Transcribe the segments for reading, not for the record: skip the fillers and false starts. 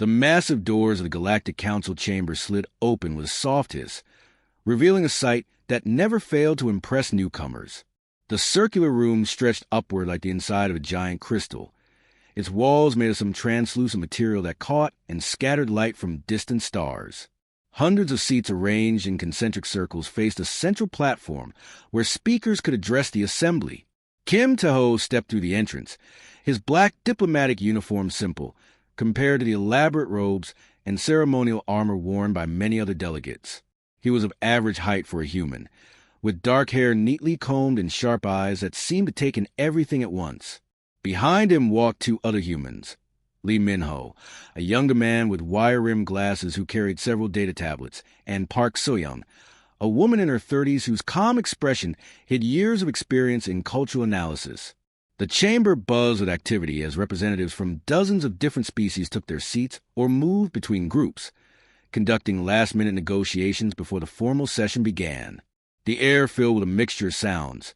The massive doors of the Galactic Council chamber slid open with a soft hiss, revealing a sight that never failed to impress newcomers. The circular room stretched upward like the inside of a giant crystal, its walls made of some translucent material that caught and scattered light from distant stars. Hundreds of seats arranged in concentric circles faced a central platform where speakers could address the assembly. Kim Taho stepped through the entrance, his black diplomatic uniform simple, compared to the elaborate robes and ceremonial armor worn by many other delegates. He was of average height for a human, with dark hair neatly combed and sharp eyes that seemed to take in everything at once. Behind him walked two other humans, Lee Minho, a younger man with wire-rimmed glasses who carried several data tablets, and Park Soyoung, a woman in her 30s whose calm expression hid years of experience in cultural analysis. The chamber buzzed with activity as representatives from dozens of different species took their seats or moved between groups, conducting last-minute negotiations before the formal session began. The air filled with a mixture of sounds,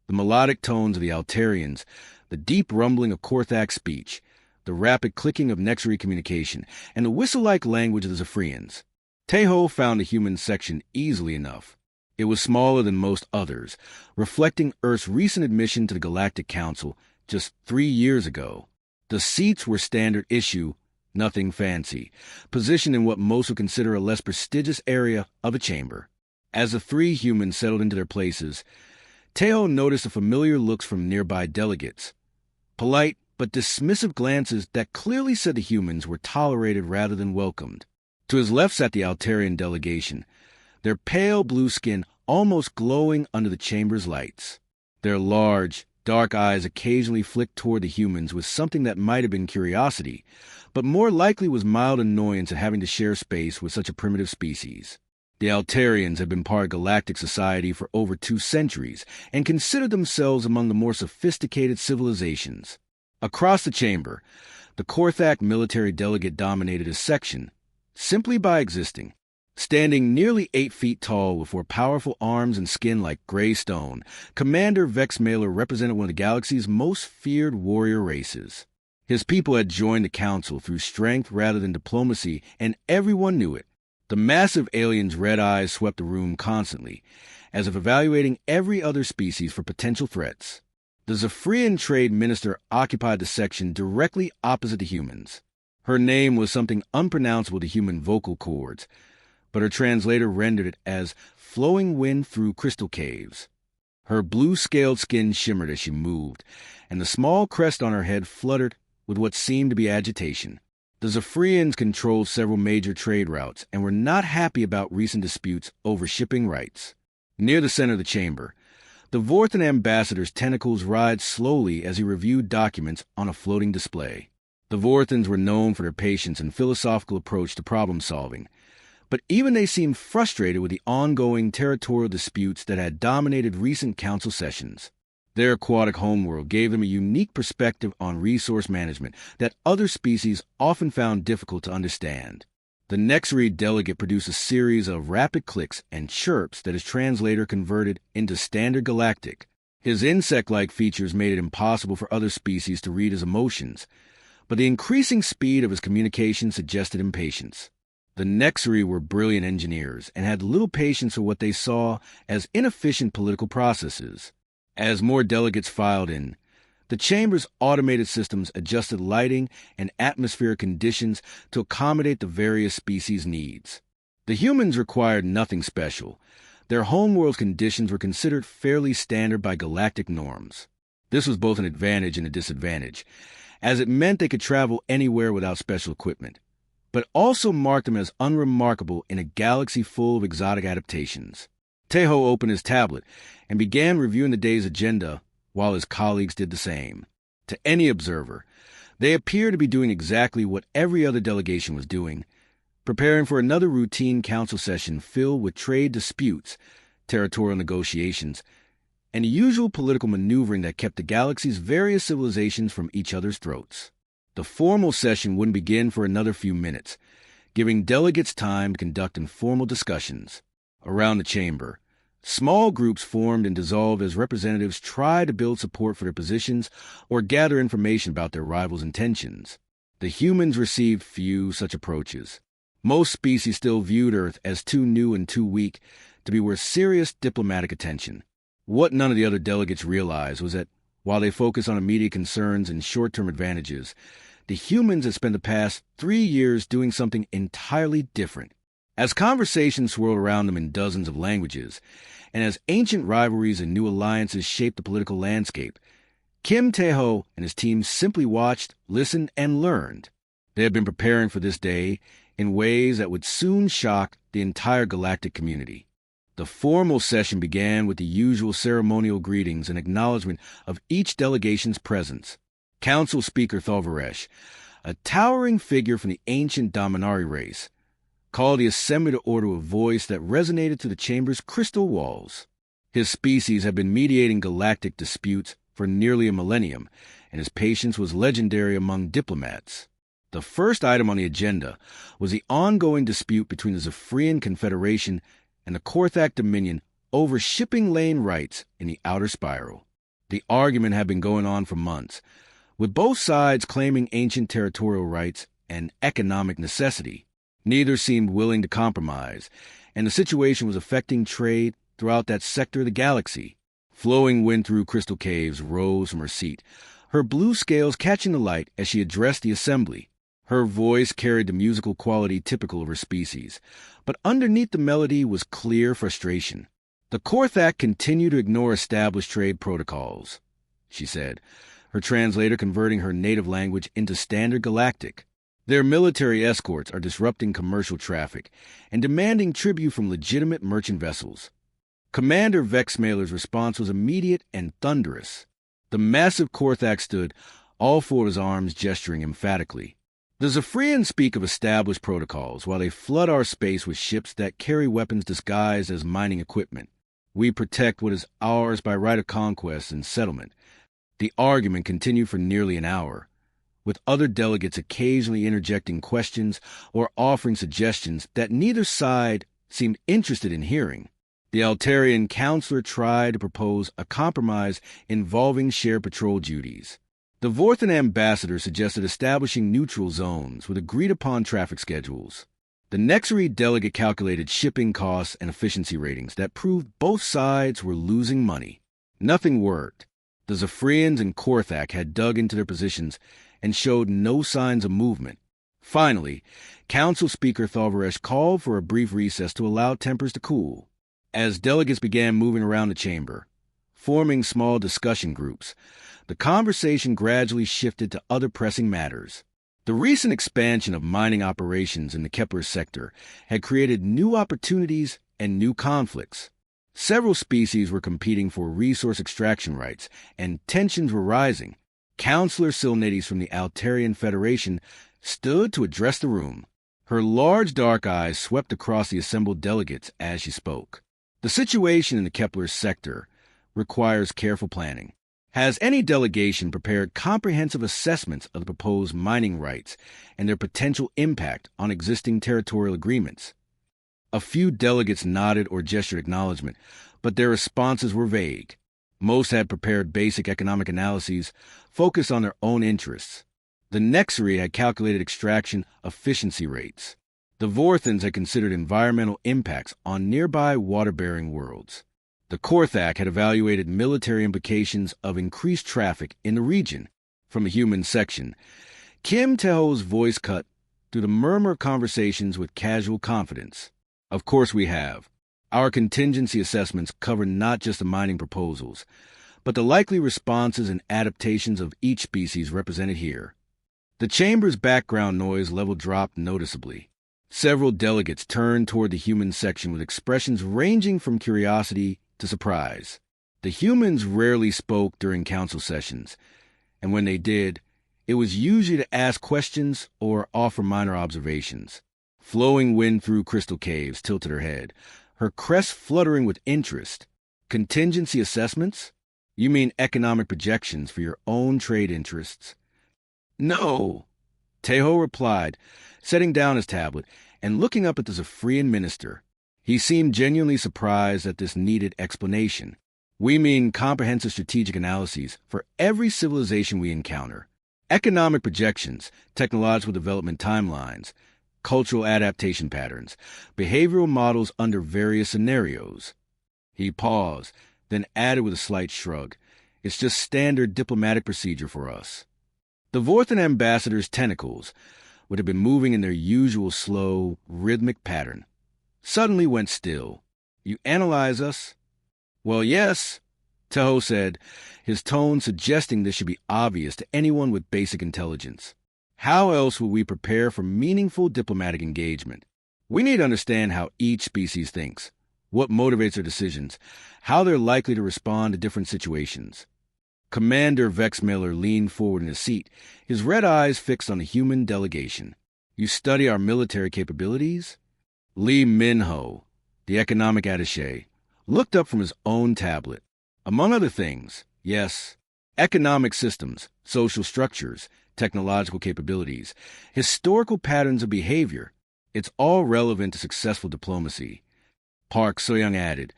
the melodic tones of the Altarians, the deep rumbling of Korthak speech, the rapid clicking of Nexary communication, and the whistle-like language of the Zephyrians. Taho found the human section easily enough. It was smaller than most others, reflecting Earth's recent admission to the Galactic Council just 3 years ago. The seats were standard issue, nothing fancy, positioned in what most would consider a less prestigious area of a chamber. As the three humans settled into their places, Taho noticed the familiar looks from nearby delegates. Polite but dismissive glances that clearly said the humans were tolerated rather than welcomed. To his left sat the Altarian delegation, their pale blue skin almost glowing under the chamber's lights. Their large, dark eyes occasionally flicked toward the humans with something that might have been curiosity, but more likely was mild annoyance at having to share space with such a primitive species. The Altarians had been part of galactic society for over 2 centuries and considered themselves among the more sophisticated civilizations. Across the chamber, the Korthak military delegate dominated a section, simply by existing. Standing nearly 8 feet tall with 4 powerful arms and skin like gray stone, Commander Vex Mailer represented one of the galaxy's most feared warrior races. His people had joined the council through strength rather than diplomacy, and everyone knew it. The massive alien's red eyes swept the room constantly, as if evaluating every other species for potential threats. The Zephyrian Trade Minister occupied the section directly opposite the humans. Her name was something unpronounceable to human vocal cords, but her translator rendered it as flowing wind through crystal caves. Her blue-scaled skin shimmered as she moved, and the small crest on her head fluttered with what seemed to be agitation. The Zephyrians controlled several major trade routes and were not happy about recent disputes over shipping rights. Near the center of the chamber, the Vorthan ambassador's tentacles writhed slowly as he reviewed documents on a floating display. The Vorthans were known for their patience and philosophical approach to problem-solving, but even they seemed frustrated with the ongoing territorial disputes that had dominated recent council sessions. Their aquatic homeworld gave them a unique perspective on resource management that other species often found difficult to understand. The Nexary delegate produced a series of rapid clicks and chirps that his translator converted into standard galactic. His insect-like features made it impossible for other species to read his emotions, but the increasing speed of his communication suggested impatience. The Nexary were brilliant engineers and had little patience for what they saw as inefficient political processes. As more delegates filed in, the chamber's automated systems adjusted lighting and atmospheric conditions to accommodate the various species' needs. The humans required nothing special. Their homeworld's conditions were considered fairly standard by galactic norms. This was both an advantage and a disadvantage, as it meant they could travel anywhere without special equipment, but also marked them as unremarkable in a galaxy full of exotic adaptations. Taho opened his tablet and began reviewing the day's agenda while his colleagues did the same. To any observer, they appeared to be doing exactly what every other delegation was doing, preparing for another routine council session filled with trade disputes, territorial negotiations, and the usual political maneuvering that kept the galaxy's various civilizations from each other's throats. The formal session wouldn't begin for another few minutes, giving delegates time to conduct informal discussions. Around the chamber, small groups formed and dissolved as representatives tried to build support for their positions or gather information about their rivals' intentions. The humans received few such approaches. Most species still viewed Earth as too new and too weak to be worth serious diplomatic attention. What none of the other delegates realized was that while they focused on immediate concerns and short-term advantages, the humans had spent the past 3 years doing something entirely different. As conversations swirled around them in dozens of languages, and as ancient rivalries and new alliances shaped the political landscape, Kim Tae-ho and his team simply watched, listened, and learned. They had been preparing for this day in ways that would soon shock the entire galactic community. The formal session began with the usual ceremonial greetings and acknowledgement of each delegation's presence. Council Speaker Thalvaresh, a towering figure from the ancient Dominari race, called the assembly to order with a voice that resonated through the chamber's crystal walls. His species had been mediating galactic disputes for nearly a millennium, and his patience was legendary among diplomats. The first item on the agenda was the ongoing dispute between the Zephyrian Confederation and the Korthak Dominion over shipping lane rights in the Outer Spiral. The argument had been going on for months, with both sides claiming ancient territorial rights and economic necessity. Neither seemed willing to compromise, and the situation was affecting trade throughout that sector of the galaxy. Flowing wind through crystal caves rose from her seat, her blue scales catching the light as she addressed the assembly. Her voice carried the musical quality typical of her species, but underneath the melody was clear frustration. The Korthak continue to ignore established trade protocols, she said, her translator converting her native language into Standard Galactic. Their military escorts are disrupting commercial traffic and demanding tribute from legitimate merchant vessels. Commander Vexmailer's response was immediate and thunderous. The massive Korthak stood, all four of his arms gesturing emphatically. The Zephyrians speak of established protocols while they flood our space with ships that carry weapons disguised as mining equipment. We protect what is ours by right of conquest and settlement. The argument continued for nearly an hour, with other delegates occasionally interjecting questions or offering suggestions that neither side seemed interested in hearing. The Altarian counselor tried to propose a compromise involving shared patrol duties. The Vorthan ambassador suggested establishing neutral zones with agreed-upon traffic schedules. The Nexari delegate calculated shipping costs and efficiency ratings that proved both sides were losing money. Nothing worked. The Zephyrians and Korthak had dug into their positions and showed no signs of movement. Finally, Council Speaker Thalvaresh called for a brief recess to allow tempers to cool. As delegates began moving around the chamber, forming small discussion groups, the conversation gradually shifted to other pressing matters. The recent expansion of mining operations in the Kepler sector had created new opportunities and new conflicts. Several species were competing for resource extraction rights, and tensions were rising. Counselor Silnades from the Altarian Federation stood to address the room. Her large dark eyes swept across the assembled delegates as she spoke. The situation in the Kepler sector requires careful planning. Has any delegation prepared comprehensive assessments of the proposed mining rights and their potential impact on existing territorial agreements? A few delegates nodded or gestured acknowledgement, but their responses were vague. Most had prepared basic economic analyses focused on their own interests. The Nexari had calculated extraction efficiency rates. The Vorthans had considered environmental impacts on nearby water-bearing worlds. The Korthak had evaluated military implications of increased traffic in the region. From the human section, Kim Tae-ho's voice cut through the murmur of conversations with casual confidence. Of course we have. Our contingency assessments cover not just the mining proposals, but the likely responses and adaptations of each species represented here. The chamber's background noise level dropped noticeably. Several delegates turned toward the human section with expressions ranging from curiosity to surprise. The humans rarely spoke during council sessions, and when they did, it was usually to ask questions or offer minor observations. Flowing wind through crystal caves tilted her head, her crest fluttering with interest. Contingency assessments? You mean economic projections for your own trade interests? No, Tae-ho replied, setting down his tablet and looking up at the Zephyrian minister. He seemed genuinely surprised at this needed explanation. We mean comprehensive strategic analyses for every civilization we encounter. Economic projections, technological development timelines, cultural adaptation patterns, behavioral models under various scenarios. He paused, then added with a slight shrug, "It's just standard diplomatic procedure for us." The Vorthan ambassador's tentacles, which had been moving in their usual slow, rhythmic pattern, suddenly went still. "You analyze us?" "Well, yes," Tahoe said, his tone suggesting this should be obvious to anyone with basic intelligence. "How else will we prepare for meaningful diplomatic engagement? We need to understand how each species thinks, what motivates their decisions, how they're likely to respond to different situations." Commander Vexmailer leaned forward in his seat, his red eyes fixed on the human delegation. "You study our military capabilities?" Lee Minho, the economic attaché, looked up from his own tablet. "Among other things, yes. Economic systems, social structures, technological capabilities, historical patterns of behavior. It's all relevant to successful diplomacy." Park So-young added,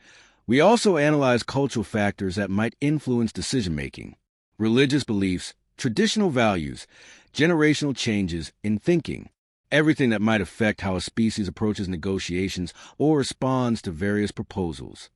"We also analyze cultural factors that might influence decision-making, religious beliefs, traditional values, generational changes in thinking, everything that might affect how a species approaches negotiations or responds to various proposals."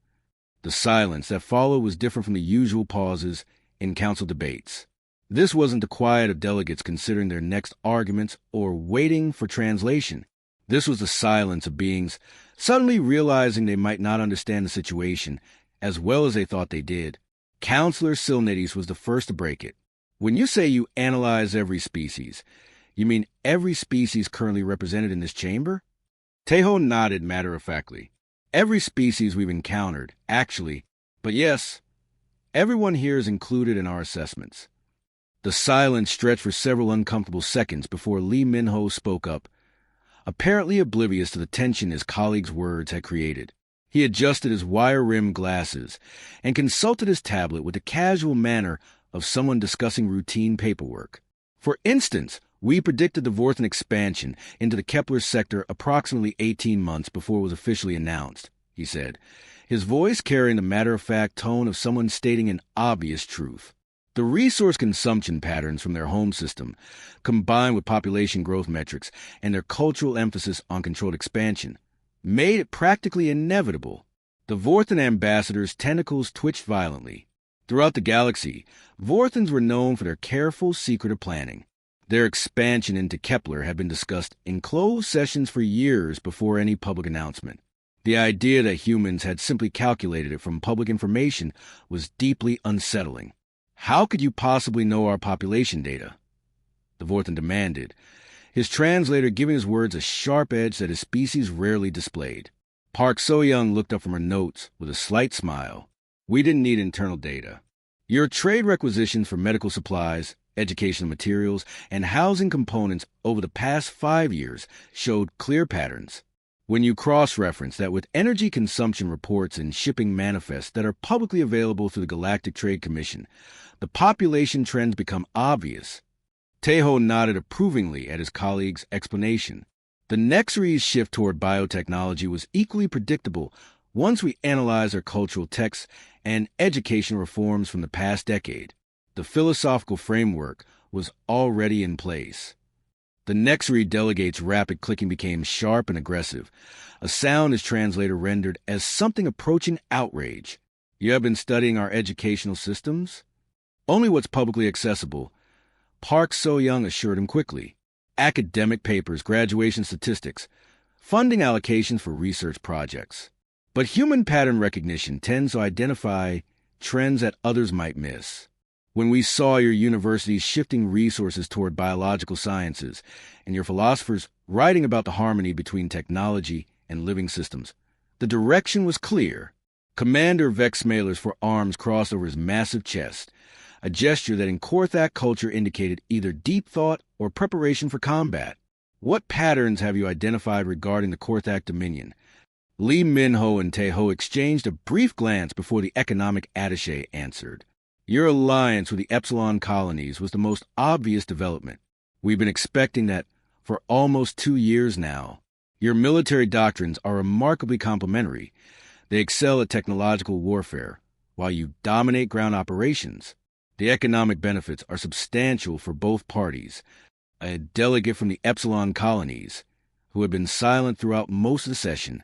The silence that followed was different from the usual pauses in council debates. This wasn't the quiet of delegates considering their next arguments or waiting for translation. This was the silence of beings suddenly realizing they might not understand the situation as well as they thought they did. Counselor Silnades was the first to break it. "When you say you analyze every species, you mean every species currently represented in this chamber?" Tahoe nodded matter-of-factly. "Every species we've encountered, actually, but yes, everyone here is included in our assessments." The silence stretched for several uncomfortable seconds before Lee Minho spoke up, apparently oblivious to the tension his colleague's words had created. He adjusted his wire-rimmed glasses and consulted his tablet with the casual manner of someone discussing routine paperwork. "For instance, we predicted the Vorthan expansion into the Kepler sector approximately 18 months before it was officially announced," he said, his voice carrying the matter-of-fact tone of someone stating an obvious truth. The resource consumption patterns from their home system, combined with population growth metrics and their cultural emphasis on controlled expansion, made it practically inevitable. The Vorthan ambassador's tentacles twitched violently. Throughout the galaxy, Vorthans were known for their careful, secretive planning. Their expansion into Kepler had been discussed in closed sessions for years before any public announcement. The idea that humans had simply calculated it from public information was deeply unsettling. "How could you possibly know our population data?" the Vorthan demanded, his translator giving his words a sharp edge that his species rarely displayed. Park So-young looked up from her notes with a slight smile. "We didn't need internal data. Your trade requisitions for medical supplies, educational materials, and housing components over the past 5 years showed clear patterns. When you cross-reference that with energy consumption reports and shipping manifests that are publicly available through the Galactic Trade Commission, the population trends become obvious." Tahoe nodded approvingly at his colleague's explanation. The Nexary's shift toward biotechnology was equally predictable once we analyzed their cultural texts and educational reforms from the past decade. The philosophical framework was already in place. The Nexary delegate's rapid clicking became sharp and aggressive, a sound his translator rendered as something approaching outrage. "You have been studying our educational systems?" "Only what's publicly accessible," Park So-young assured him quickly. "Academic papers, graduation statistics, funding allocations for research projects. But human pattern recognition tends to identify trends that others might miss. When we saw your university's shifting resources toward biological sciences and your philosophers writing about the harmony between technology and living systems, the direction was clear." Commander Vexmailer's forearms crossed over his massive chest, a gesture that in Korthak culture indicated either deep thought or preparation for combat. "What patterns have you identified regarding the Korthak Dominion?" Lee Minho and Tahoe exchanged a brief glance before the economic attaché answered. "Your alliance with the Epsilon colonies was the most obvious development. We've been expecting that for almost 2 years now. Your military doctrines are remarkably complementary. They excel at technological warfare, while you dominate ground operations. The economic benefits are substantial for both parties. A delegate from the Epsilon colonies, who had been silent throughout most of the session,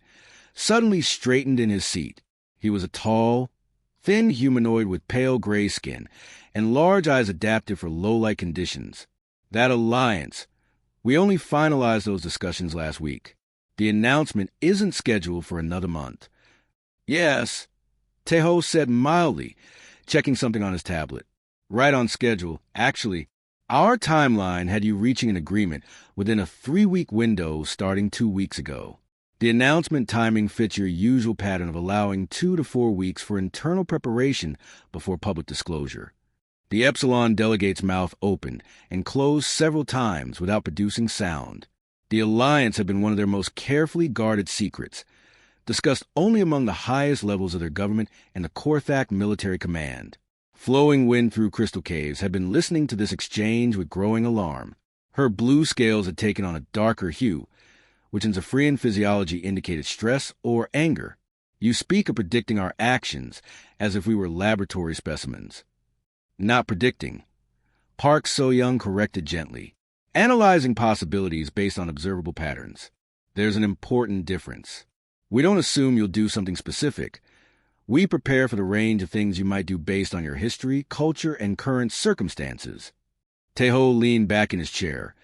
suddenly straightened in his seat. He was a tall, thin humanoid with pale gray skin and large eyes adapted for low-light conditions. That alliance. We only finalized those discussions last week. The announcement isn't scheduled for another month. Yes, Teho said mildly, checking something on his tablet. Right on schedule. Actually, our timeline had you reaching an agreement within a 3-week window starting 2 weeks ago. The announcement timing fits your usual pattern of allowing 2 to 4 weeks for internal preparation before public disclosure. The Epsilon delegate's mouth opened and closed several times without producing sound. The alliance had been one of their most carefully guarded secrets, discussed only among the highest levels of their government and the Korthak military command. Flowing Wind through Crystal Caves had been listening to this exchange with growing alarm. Her blue scales had taken on a darker hue, which in Zephyrian physiology indicated stress or anger. You speak of predicting our actions as if we were laboratory specimens. Not predicting. Park So-young corrected gently. Analyzing possibilities based on observable patterns. There's an important difference. We don't assume you'll do something specific. We prepare for the range of things you might do based on your history, culture, and current circumstances. Teho leaned back in his chair,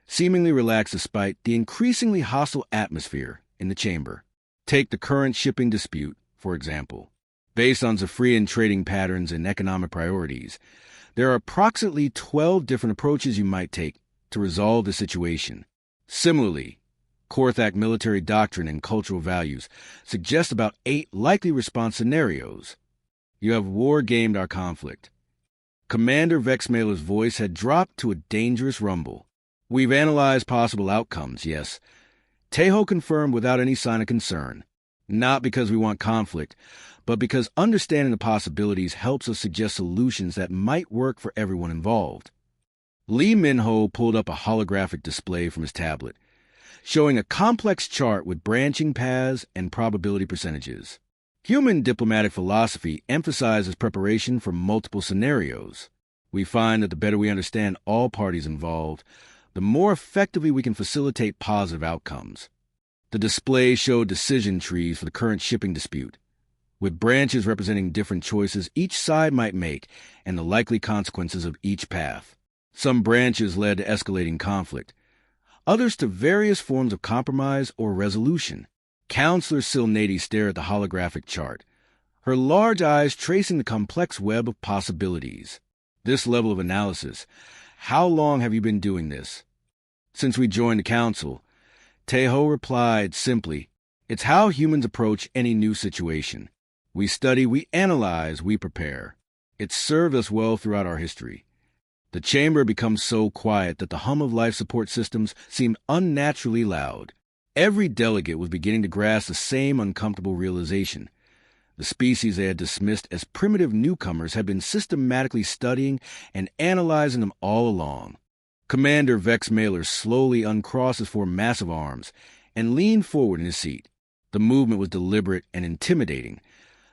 seemingly relaxed despite the increasingly hostile atmosphere in the chamber. Take the current shipping dispute, for example. Based on Zephyrian trading patterns and economic priorities, there are approximately 12 different approaches you might take to resolve the situation. Similarly, Korthak military doctrine and cultural values suggest about 8 likely response scenarios. You have war-gamed our conflict. Commander Vexmailer's voice had dropped to a dangerous rumble. We've analyzed possible outcomes, yes. Teho confirmed without any sign of concern. Not because we want conflict, but because understanding the possibilities helps us suggest solutions that might work for everyone involved. Lee Minho pulled up a holographic display from his tablet, showing a complex chart with branching paths and probability percentages. Human diplomatic philosophy emphasizes preparation for multiple scenarios. We find that the better we understand all parties involved, the more effectively we can facilitate positive outcomes. The display showed decision trees for the current shipping dispute, with branches representing different choices each side might make and the likely consequences of each path. Some branches led to escalating conflict, others to various forms of compromise or resolution. Counselor Silnady stared at the holographic chart, her large eyes tracing the complex web of possibilities. This level of analysis, how long have you been doing this? Since we joined the council, Teho replied simply, it's how humans approach any new situation. We study, we analyze, we prepare. It's served us well throughout our history. The chamber becomes so quiet that the hum of life support systems seemed unnaturally loud. Every delegate was beginning to grasp the same uncomfortable realization. The species they had dismissed as primitive newcomers had been systematically studying and analyzing them all along. Commander Vex Mailer slowly uncrossed his 4 massive arms and leaned forward in his seat. The movement was deliberate and intimidating,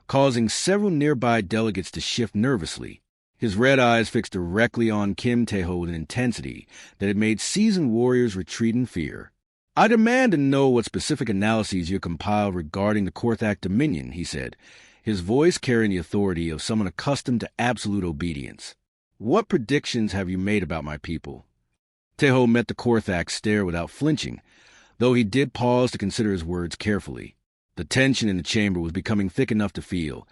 causing several nearby delegates to shift nervously. His red eyes fixed directly on Kim Teho with an intensity that had made seasoned warriors retreat in fear. I demand to know what specific analyses you compiled regarding the Korthak Dominion, he said, his voice carrying the authority of someone accustomed to absolute obedience. What predictions have you made about my people? Teho met the Korthak's stare without flinching, though he did pause to consider his words carefully. The tension in the chamber was becoming thick enough to feel,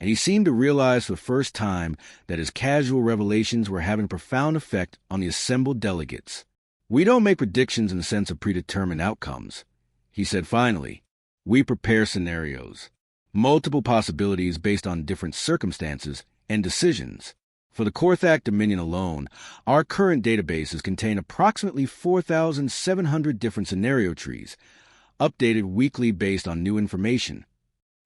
and he seemed to realize for the first time that his casual revelations were having a profound effect on the assembled delegates. We don't make predictions in the sense of predetermined outcomes, he said finally. We prepare scenarios, multiple possibilities based on different circumstances and decisions. For the Korthak Dominion alone, our current databases contain approximately 4,700 different scenario trees, updated weekly based on new information.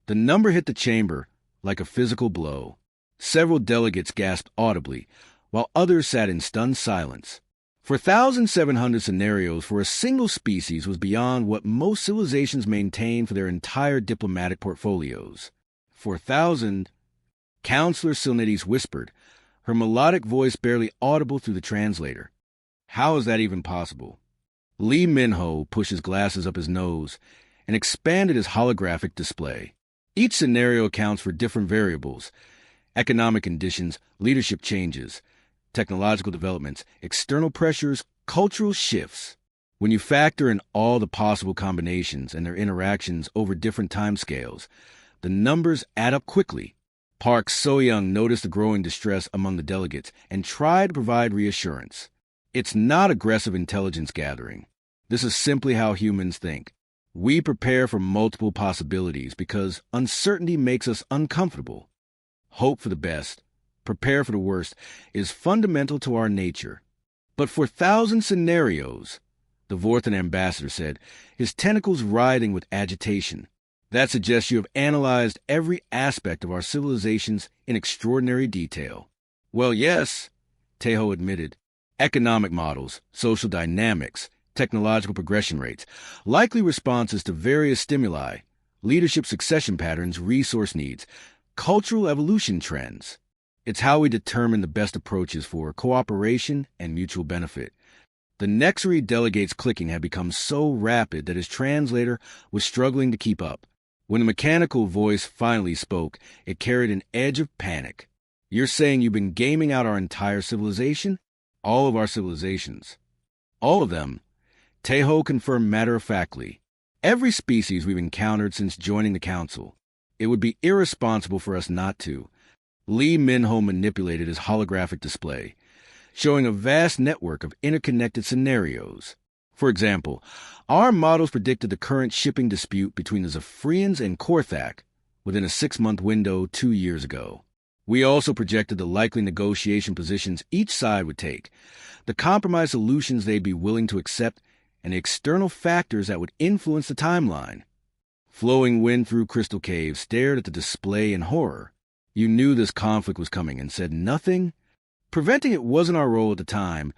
The number hit the chamber like a physical blow. Several delegates gasped audibly, while others sat in stunned silence. 4,700 scenarios for a single species was beyond what most civilizations maintain for their entire diplomatic portfolios. 4,000, Counselor Silnides whispered, her melodic voice barely audible through the translator. How is that even possible? Lee Minho pushed his glasses up his nose and expanded his holographic display. Each scenario accounts for different variables: economic conditions, leadership changes, technological developments, external pressures, cultural shifts. When you factor in all the possible combinations and their interactions over different timescales, the numbers add up quickly. Park So-young noticed the growing distress among the delegates and tried to provide reassurance. It's not aggressive intelligence gathering. This is simply how humans think. We prepare for multiple possibilities because uncertainty makes us uncomfortable. Hope for the best, prepare for the worst, is fundamental to our nature. But for 1,000 scenarios, the Vorthan ambassador said, his tentacles writhing with agitation, that suggests you have analyzed every aspect of our civilizations in extraordinary detail. Well, yes, Teho admitted. Economic models, social dynamics, technological progression rates, likely responses to various stimuli, leadership succession patterns, resource needs, cultural evolution trends. It's how we determine the best approaches for cooperation and mutual benefit. The Nexery delegate's clicking had become so rapid that his translator was struggling to keep up. When the mechanical voice finally spoke, it carried an edge of panic. You're saying you've been gaming out our entire civilization? All of our civilizations. All of them. Teho confirmed matter-of-factly. Every species we've encountered since joining the Council. It would be irresponsible for us not to. Lee Minho manipulated his holographic display, showing a vast network of interconnected scenarios. For example, our models predicted the current shipping dispute between the Zephyrians and Korthak within a 6-month window 2 years ago. We also projected the likely negotiation positions each side would take, the compromise solutions they'd be willing to accept, and the external factors that would influence the timeline. Flowing Wind through Crystal Cave stared at the display in horror. You knew this conflict was coming and said nothing? Preventing it wasn't our role at the time,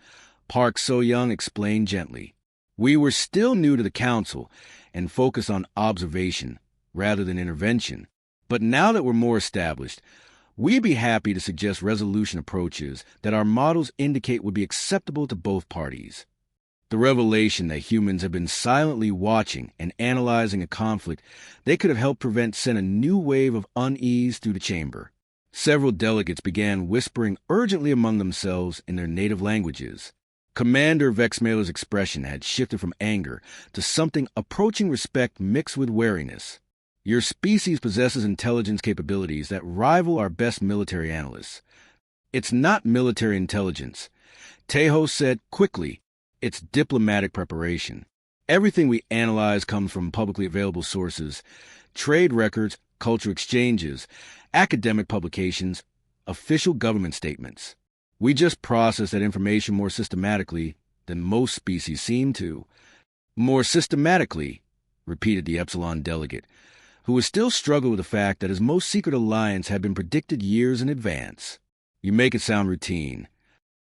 Park So-young explained gently. We were still new to the Council and focused on observation rather than intervention. But now that we're more established, we'd be happy to suggest resolution approaches that our models indicate would be acceptable to both parties. The revelation that humans have been silently watching and analyzing a conflict they could have helped prevent sent a new wave of unease through the chamber. Several delegates began whispering urgently among themselves in their native languages. Commander Vexmailer's expression had shifted from anger to something approaching respect mixed with wariness. Your species possesses intelligence capabilities that rival our best military analysts. It's not military intelligence, Teho said quickly. It's diplomatic preparation. Everything we analyze comes from publicly available sources: trade records, cultural exchanges, academic publications, official government statements. We just process that information more systematically than most species seem to. More systematically, repeated the Epsilon delegate, who was still struggling with the fact that his most secret alliance had been predicted years in advance. You make it sound routine.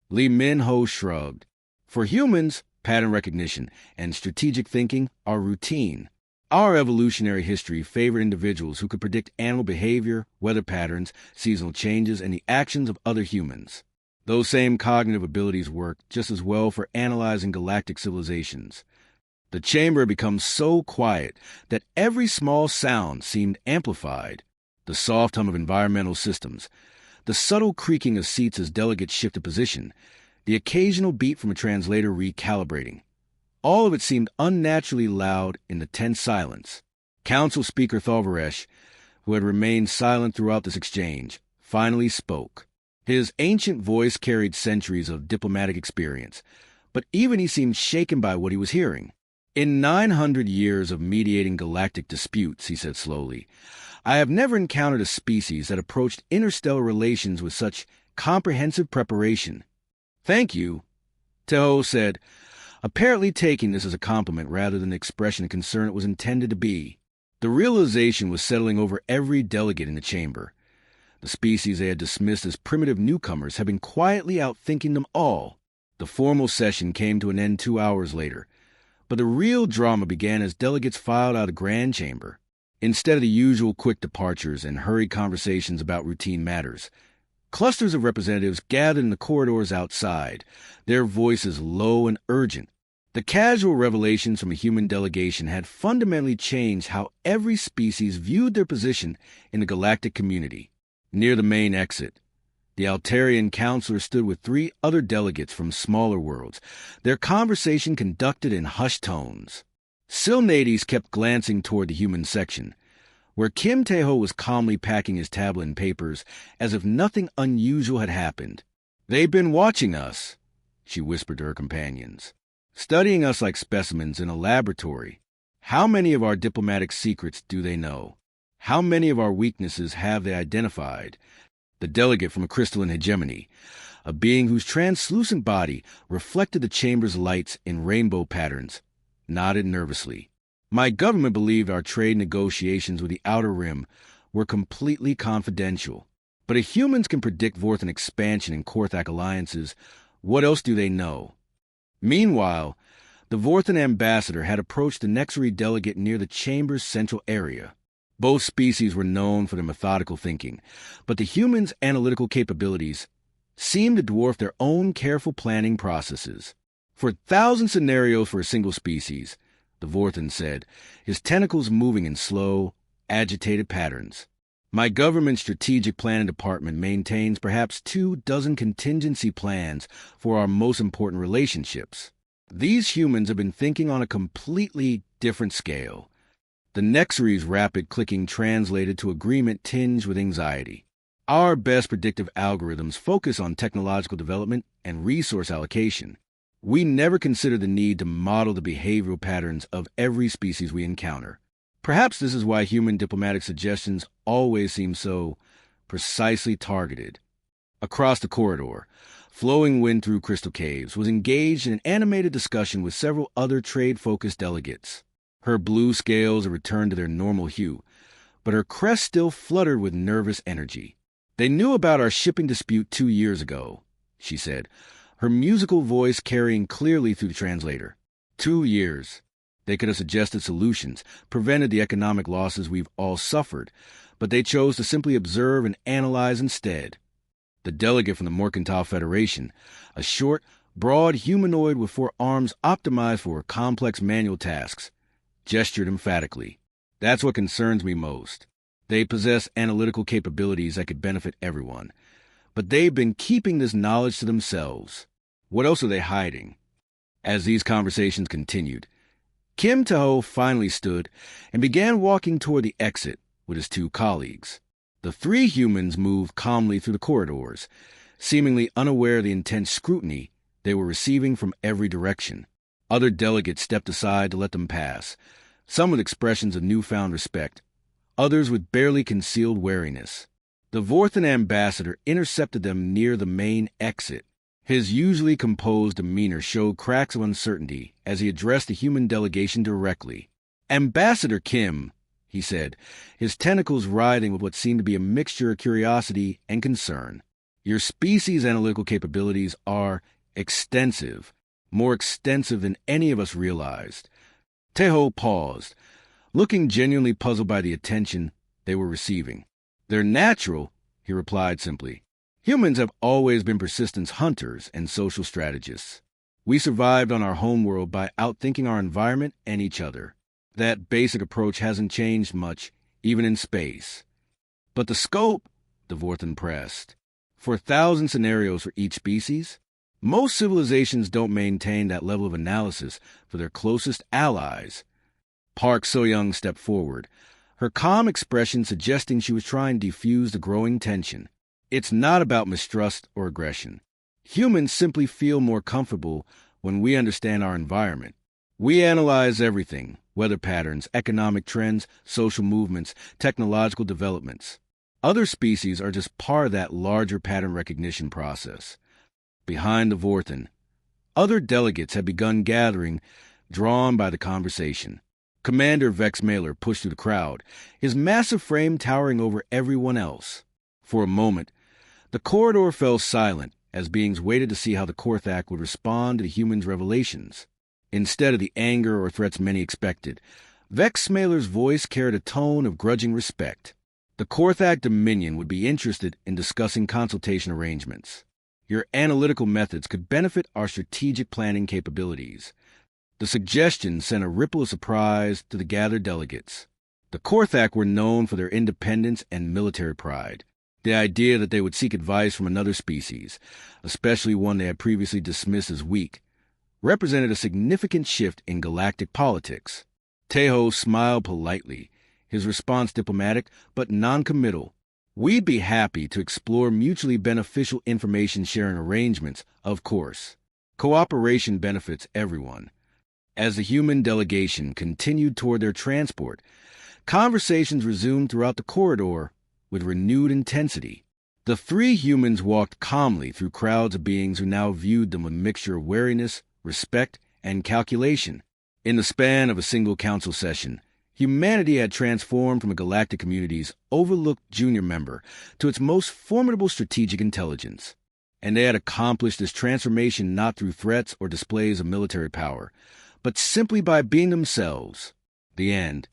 Lee Minho shrugged. For humans, pattern recognition and strategic thinking are routine. Our evolutionary history favored individuals who could predict animal behavior, weather patterns, seasonal changes, and the actions of other humans. Those same cognitive abilities work just as well for analyzing galactic civilizations. The chamber had become so quiet that every small sound seemed amplified. The soft hum of environmental systems, the subtle creaking of seats as delegates shifted position, the occasional beat from a translator recalibrating. All of it seemed unnaturally loud in the tense silence. Council Speaker Thalvaresh, who had remained silent throughout this exchange, finally spoke. His ancient voice carried centuries of diplomatic experience, but even he seemed shaken by what he was hearing. In 900 years of mediating galactic disputes, he said slowly, I have never encountered a species that approached interstellar relations with such comprehensive preparation. Thank you, Teho said, apparently taking this as a compliment rather than the expression of concern it was intended to be. The realization was settling over every delegate in the chamber. The species they had dismissed as primitive newcomers had been quietly outthinking them all. The formal session came to an end 2 hours later, but the real drama began as delegates filed out of the grand chamber. Instead of the usual quick departures and hurried conversations about routine matters, Clusters of representatives gathered in the corridors outside, their voices low and urgent. The casual revelations from a human delegation had fundamentally changed how every species viewed their position in the galactic community. Near the main exit, the Altarian counselor stood with 3 other delegates from smaller worlds, their conversation conducted in hushed tones. Silnades kept glancing toward the human section, where Kim Tae-ho was calmly packing his tablet and papers as if nothing unusual had happened. "They've been watching us," she whispered to her companions, "studying us like specimens in a laboratory. How many of our diplomatic secrets do they know? How many of our weaknesses have they identified?" The delegate from a crystalline hegemony, a being whose translucent body reflected the chamber's lights in rainbow patterns, nodded nervously. "My government believed our trade negotiations with the Outer Rim were completely confidential. But if humans can predict Vorthan expansion and Korthak alliances, what else do they know?" Meanwhile, the Vorthan ambassador had approached the Nexari delegate near the chamber's central area. Both species were known for their methodical thinking, but the humans' analytical capabilities seemed to dwarf their own careful planning processes. "For 1,000 scenarios for a single species," the Vorthan said, his tentacles moving in slow, agitated patterns. "My government's strategic planning department maintains perhaps 24 contingency plans for our most important relationships. These humans have been thinking on a completely different scale." The Nexari's rapid clicking translated to agreement tinged with anxiety. "Our best predictive algorithms focus on technological development and resource allocation. We never consider the need to model the behavioral patterns of every species we encounter. Perhaps this is why human diplomatic suggestions always seem so precisely targeted." Across the corridor, Flowing Wind Through Crystal Caves was engaged in an animated discussion with several other trade-focused delegates. Her blue scales had returned to their normal hue, but her crest still fluttered with nervous energy. "They knew about our shipping dispute 2 years ago," she said, her musical voice carrying clearly through the translator. 2 years. They could have suggested solutions, prevented the economic losses we've all suffered, but they chose to simply observe and analyze instead. The delegate from the Mercantile Federation, a short, broad humanoid with 4 arms optimized for complex manual tasks, gestured emphatically. "That's what concerns me most. They possess analytical capabilities that could benefit everyone, but they've been keeping this knowledge to themselves. What else are they hiding?" As these conversations continued, Kim Tae-ho finally stood and began walking toward the exit with his 2 colleagues. The 3 humans moved calmly through the corridors, seemingly unaware of the intense scrutiny they were receiving from every direction. Other delegates stepped aside to let them pass, some with expressions of newfound respect, others with barely concealed wariness. The Vorthan ambassador intercepted them near the main exit. His usually composed demeanor showed cracks of uncertainty as he addressed the human delegation directly. "Ambassador Kim," he said, his tentacles writhing with what seemed to be a mixture of curiosity and concern, "your species' analytical capabilities are extensive, more extensive than any of us realized." Tae-ho paused, looking genuinely puzzled by the attention they were receiving. "They're natural," he replied simply. "Humans have always been persistence hunters and social strategists. We survived on our homeworld by outthinking our environment and each other. That basic approach hasn't changed much, even in space." "But the scope," the Vorthan pressed. "For 1,000 scenarios for each species? Most civilizations don't maintain that level of analysis for their closest allies." Park So-young stepped forward, her calm expression suggesting she was trying to defuse the growing tension. "It's not about mistrust or aggression. Humans simply feel more comfortable when we understand our environment. We analyze everything, weather patterns, economic trends, social movements, technological developments. Other species are just part of that larger pattern recognition process." Behind the Vorthan, other delegates had begun gathering, drawn by the conversation. Commander Vex Mailer pushed through the crowd, his massive frame towering over everyone else. For a moment, the corridor fell silent as beings waited to see how the Korthak would respond to the humans' revelations. Instead of the anger or threats many expected, Vex Mailer's voice carried a tone of grudging respect. The Korthak Dominion would be interested in discussing consultation arrangements. Your analytical methods could benefit our strategic planning capabilities. The suggestion sent a ripple of surprise to the gathered delegates. The Korthak were known for their independence and military pride. The idea that they would seek advice from another species, especially one they had previously dismissed as weak, represented a significant shift in galactic politics. Tejo smiled politely, his response diplomatic but non-committal. We'd be happy to explore mutually beneficial information-sharing arrangements, of course. Cooperation benefits everyone. As the human delegation continued toward their transport, conversations resumed throughout the corridor with renewed intensity. The three humans walked calmly through crowds of beings who now viewed them with a mixture of wariness, respect, and calculation. In the span of a single council session, humanity had transformed from a galactic community's overlooked junior member to its most formidable strategic intelligence. And they had accomplished this transformation not through threats or displays of military power, but simply by being themselves. The end.